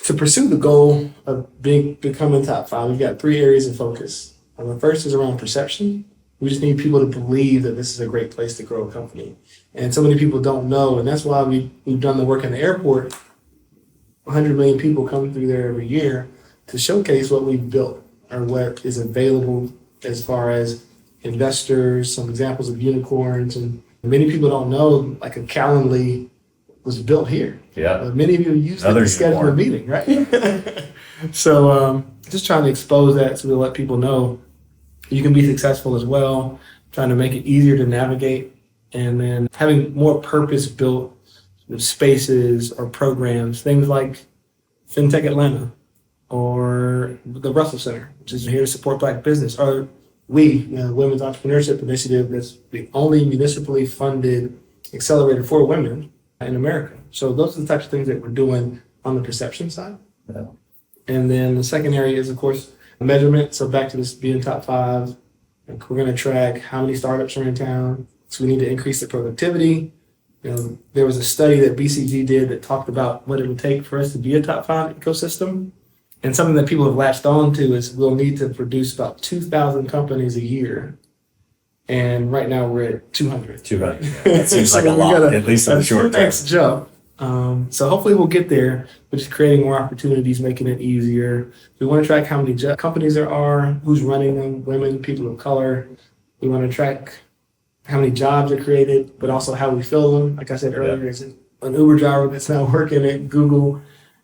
to pursue the goal of becoming top 5, we've got 3 areas of focus. The first is around perception. We just need people to believe that this is a great place to grow a company. And so many people don't know, and that's why we've done the work in the airport. 100 million people come through there every year to showcase what we've built or what is available as far as investors, some examples of unicorns. And many people don't know, like a Calendly was built here. Yeah. Many of you use it to schedule a meeting, right? So just trying to expose that so we'll let people know you can be successful as well, trying to make it easier to navigate, and then having more purpose-built spaces or programs, things like FinTech Atlanta or the Russell Center, which is here to support Black business, or Women's Entrepreneurship Initiative, that's the only municipally funded accelerator for women in America. So those are the types of things that we're doing on the perception side. Yeah. And then the second area is, of course, measurement. So back to this being top 5, we're going to track how many startups are in town. So we need to increase the productivity. There was a study that BCG did that talked about what it would take for us to be a top 5 ecosystem. And something that people have latched on to is we'll need to produce about 2,000 companies a year. And right now we're at 200. 200. That seems like a lot, at least in the short term. Next jump. So hopefully we'll get there, but just creating more opportunities, making it easier. We want to track how many companies there are, who's running them, women, people of color. We want to track how many jobs are created, but also how we fill them. Like I said earlier, there's an Uber driver that's now working at Google.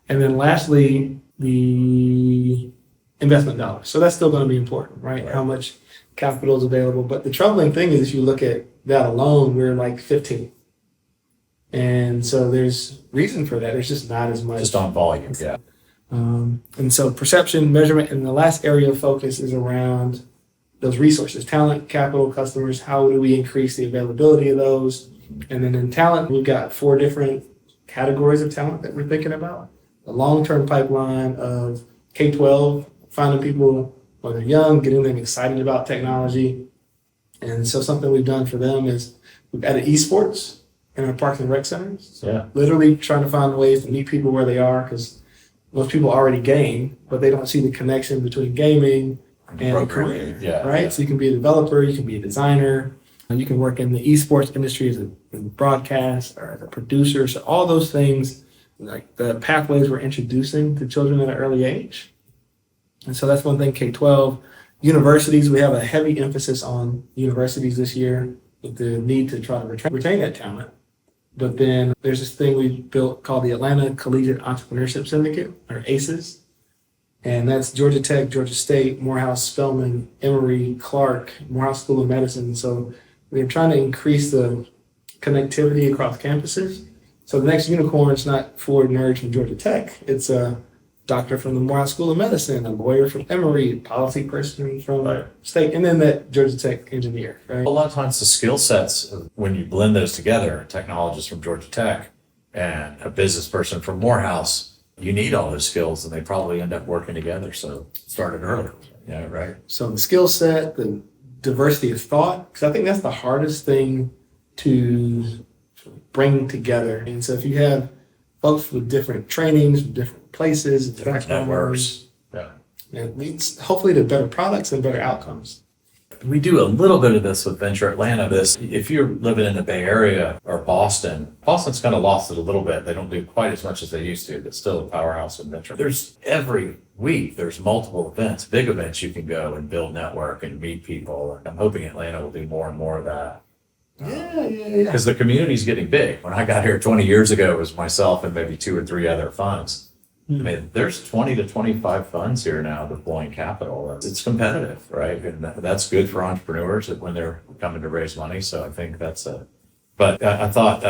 And then lastly, the investment dollars. So that's still going to be important, right? How much capital is available. But the troubling thing is if you look at that alone, we're like 15. And so there's reason for that. There's just not as much. Just on volume, yeah. And so perception, measurement, and the last area of focus is around those resources, talent, capital, customers. How do we increase the availability of those? And then in talent, we've got 4 different categories of talent that we're thinking about. A long-term pipeline of K-12, finding people when they're young, getting them excited about technology. And so something we've done for them is we've added esports in our parks and rec centers. So literally trying to find ways to meet people where they are, because most people already game, but they don't see the connection between gaming and a career, right? So you can be a developer, you can be a designer, and you can work in the esports industry as a broadcast or as a producer. So all those things, like the pathways we're introducing to children at an early age. And so that's one thing, K-12. Universities, we have a heavy emphasis on universities this year with the need to try to retain that talent. But then there's this thing we built called the Atlanta Collegiate Entrepreneurship Syndicate, or ACES. And that's Georgia Tech, Georgia State, Morehouse, Spelman, Emory, Clark, Morehouse School of Medicine. So we're trying to increase the connectivity across campuses. So the next unicorn's not 4 nerds from Georgia Tech. It's a doctor from the Morehouse School of Medicine, a lawyer from Emory, a policy person from State, and then that Georgia Tech engineer, right? A lot of times the skill sets, when you blend those together, a technologist from Georgia Tech and a business person from Morehouse, you need all those skills and they probably end up working together. So started earlier. Yeah, right. So the skill set, the diversity of thought, because I think that's the hardest thing to bring together. And so if you have folks with different trainings, with different places, different networks, it leads hopefully to better products and better outcomes. We do a little bit of this with Venture Atlanta. If you're living in the Bay Area or Boston's kind of lost it a little bit. They don't do quite as much as they used to, but still a powerhouse in venture. There's every week, there's multiple events, big events you can go and build network and meet people. I'm hoping Atlanta will do more and more of that. Because the community's getting big. When I got here 20 years ago, it was myself and maybe 2 or 3 other funds. I mean, there's 20 to 25 funds here now deploying capital. It's competitive, right? And that's good for entrepreneurs when they're coming to raise money. So I think that's but I thought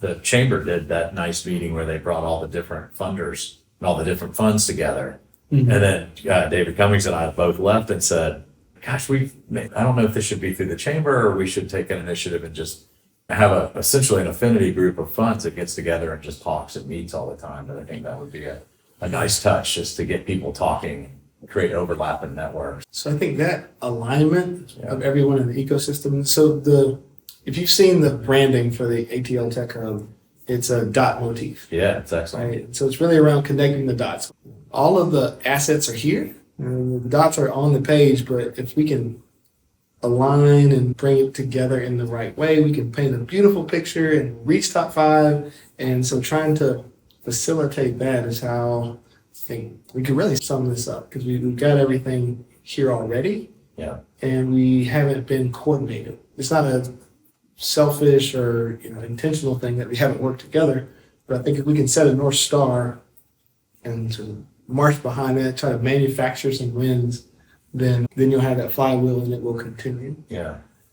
the chamber did that nice meeting where they brought all the different funders and all the different funds together. And then David Cummings and I both left and said, gosh, I don't know if this should be through the chamber or we should take an initiative and just have essentially an affinity group of funds that gets together and just talks and meets all the time. But I think that would be a nice touch just to get people talking, create overlap in networks. So I think that alignment of everyone in the ecosystem. So if you've seen the branding for the ATL Tech Hub, it's a dot motif. Yeah, it's excellent. Right? So it's really around connecting the dots. All of the assets are here, and the dots are on the page, but if we can align and bring it together in the right way, we can paint a beautiful picture and reach top 5. And so trying to facilitate that is how I think we could really sum this up, because we've got everything here already. Yeah. And we haven't been coordinated. It's not a selfish or intentional thing that we haven't worked together, but I think if we can set a North Star and sort of march behind that, try to manufacture some wins, then you'll have that flywheel and it will continue. Yeah.